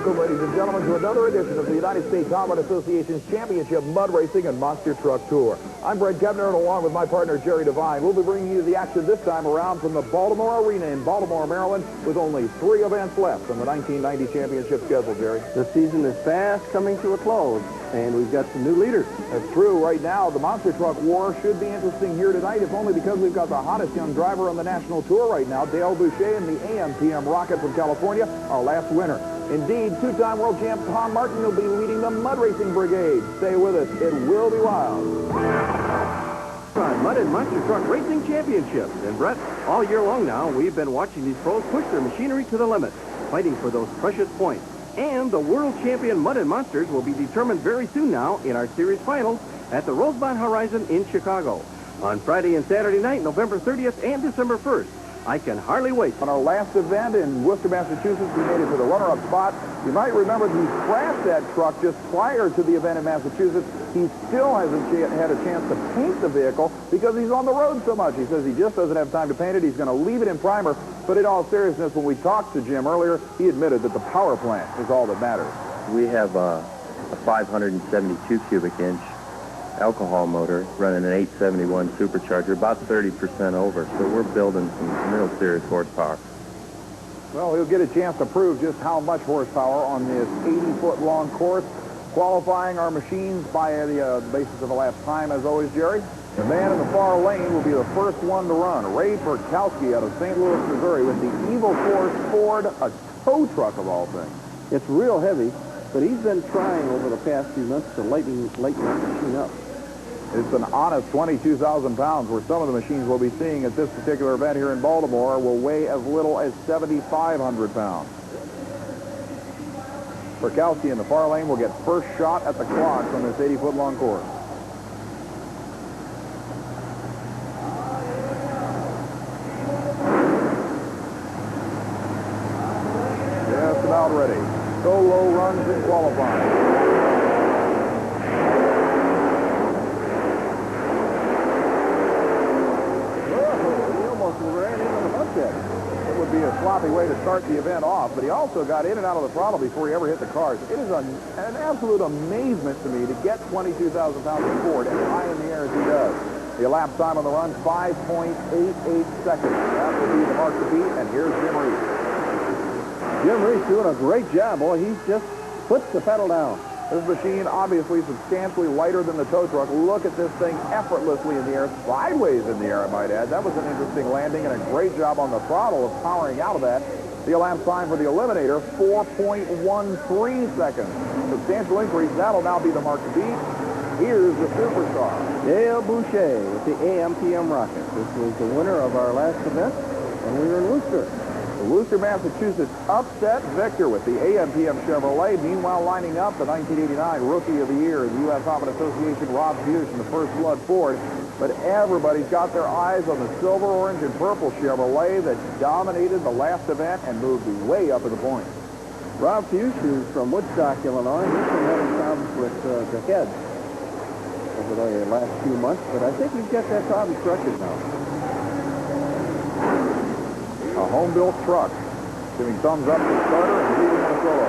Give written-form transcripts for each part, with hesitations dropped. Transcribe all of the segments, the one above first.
Welcome, ladies and gentlemen, to another edition of the United States Automobile Association's Championship Mud Racing and Monster Truck Tour. I'm Bret, Kepner, and along with my partner, Jerry Devine, we'll be bringing you the action this time around from the Baltimore Arena in Baltimore, Maryland, with only 3 events left on the 1990 championship schedule, Jerry. The season is fast coming to a close, and we've got some new leaders. That's true. Right now, the Monster Truck War should be interesting here tonight, if only because we've got the hottest young driver on the national tour right now, Dale Boucher in the AM/PM Rocket from California, our last winner. Indeed, 2-time world champ Tom Martin will be leading the Mud Racing Brigade. Stay with us. It will be wild. Mud and Monster Truck Racing Championships. And Bret, all year long now, we've been watching these pros push their machinery to the limit, fighting for those precious points. And the world champion Mud and Monsters will be determined very soon now in our series finals at the Rosemont Horizon in Chicago on Friday and Saturday night, November 30th and December 1st. I can hardly wait. On our last event in Worcester, Massachusetts, we made it to the runner-up spot. You might remember he crashed that truck just prior to the event in Massachusetts. He still hasn't had a chance to paint the vehicle because he's on the road so much. He says he just doesn't have time to paint it. He's going to leave it in primer. But in all seriousness, when we talked to Jim earlier, he admitted that the power plant is all that matters. We have a 572 cubic inch alcohol motor running an 871 supercharger, about 30% over. So we're building some real serious horsepower. Well, he'll get a chance to prove just how much horsepower on this 80-foot long course. Qualifying our machines by the basis of the lap time, as always, Jerry. The man in the far lane will be the first one to run. Ray Perkowski out of St. Louis, Missouri, with the Evil Force Ford, a tow truck of all things. It's real heavy, but he's been trying over the past few months to lighten that machine up. It's an honest 22,000 pounds, where some of the machines we'll be seeing at this particular event here in Baltimore will weigh as little as 7,500 pounds. Perkowski in the far lane will get first shot at the clock from this 80-foot long course. Just about ready. Solo runs in qualifying. It would be a sloppy way to start the event off, but he also got in and out of the throttle before he ever hit the cars. It is an absolute amazement to me to get 22,000 pounds of Ford as high in the air as he does. The elapsed time on the run, 5.88 seconds. That will be the mark to beat, and here's Jim Reese. Jim Reese doing a great job, boy. He just puts the pedal down. This machine obviously substantially lighter than the tow truck. Look at this thing effortlessly in the air, sideways in the air, I might add. That was an interesting landing and a great job on the throttle of powering out of that. The elapsed time for the Eliminator, 4.13 seconds. Substantial increase. That'll now be the mark to beat. Here's the superstar. Dale Boucher with the AM/PM Rocket. This was the winner of our last event, and we were in Worcester. The Worcester, Massachusetts upset victor with the AM/PM Chevrolet. Meanwhile, lining up the 1989 Rookie of the Year, the U.S. Automobile Association, Rob Bush in the First Blood Ford. But everybody's got their eyes on the silver, orange, and purple Chevrolet that dominated the last event and moved way up in the points. Rob Bush, who's from Woodstock, Illinois, he's been having problems with the head over the last few months, but I think he's got that problem corrected now. A home-built truck, giving thumbs up to the starter and leading on a solo.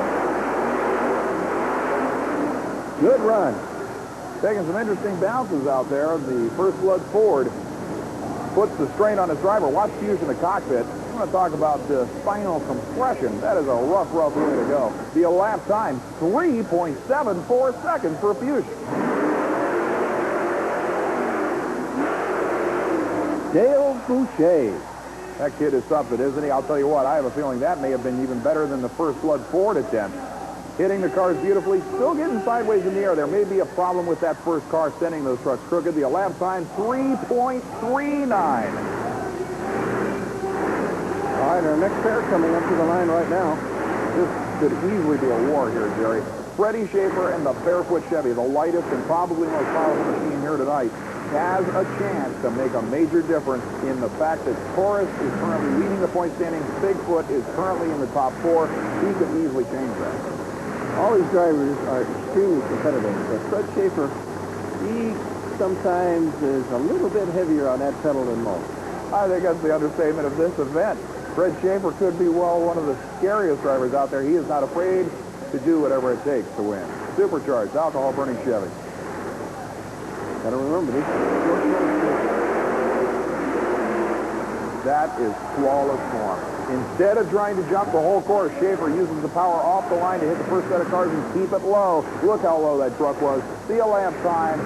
Good run. Taking some interesting bounces out there. The First Blood Ford puts the strain on his driver. Watch Hughes in the cockpit. I want to talk about spinal compression. That is a rough way to go. The elapsed time, 3.74 seconds for Fuchs. Dale Boucher. That kid is something, isn't he? I'll tell you what, I have a feeling that may have been even better than the First Blood Ford attempt. Hitting the cars beautifully, still getting sideways in the air. There may be a problem with that first car sending those trucks crooked. The elapsed time, 3.39. All right, our next pair coming up to the line right now. This could easily be a war here, Jerry. Freddie Schaefer and the Barefoot Chevy, the lightest and probably most powerful machine here tonight, has a chance to make a major difference in the fact that Taurus is currently leading the point standings. Bigfoot is currently in the top 4. He could easily change that. All these drivers are extremely competitive, but Fred Schaefer, he sometimes is a little bit heavier on that pedal than most. I think that's the understatement of this event. Fred Schaefer could be, well, one of the scariest drivers out there. He is not afraid to do whatever it takes to win. Supercharged, alcohol-burning Chevy. Gotta remember, this is short road. That is flawless form. Instead of trying to jump the whole course, Schaefer uses the power off the line to hit the first set of cars and keep it low. Look how low that truck was. See a lap time,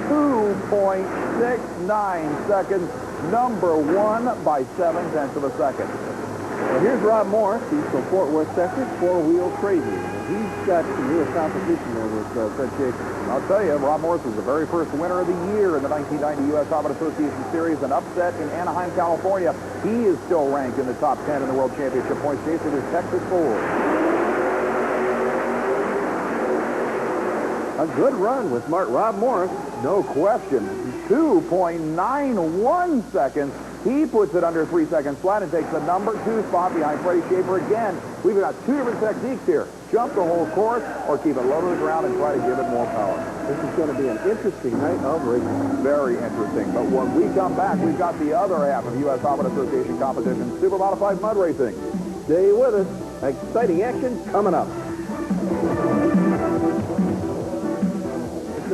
2.69 seconds. Number 1 by 7/10 of a second. Well, here's Rob Morris. He's from Fort Worth, Texas, four-wheel crazy. He's got some real competition there with Fred Schaefer. I'll tell you, Rob Morris was the very first winner of the year in the 1990 U.S. Auto Association Series, an upset in Anaheim, California. He is still ranked in the top 10 in the World Championship points, chasing his Texas Ford. A good run with Rob Morris. No question. 2.91 seconds. He puts it under 3 seconds flat and takes the number 2 spot behind Freddie Schaefer again. We've got 2 different techniques here. Jump the whole course or keep it low to the ground and try to give it more power. This is going to be an interesting night of racing. Very interesting. But when we come back, we've got the other half of U.S. Auto Association competition, Super Modified Mud Racing. Stay with us. Exciting action coming up.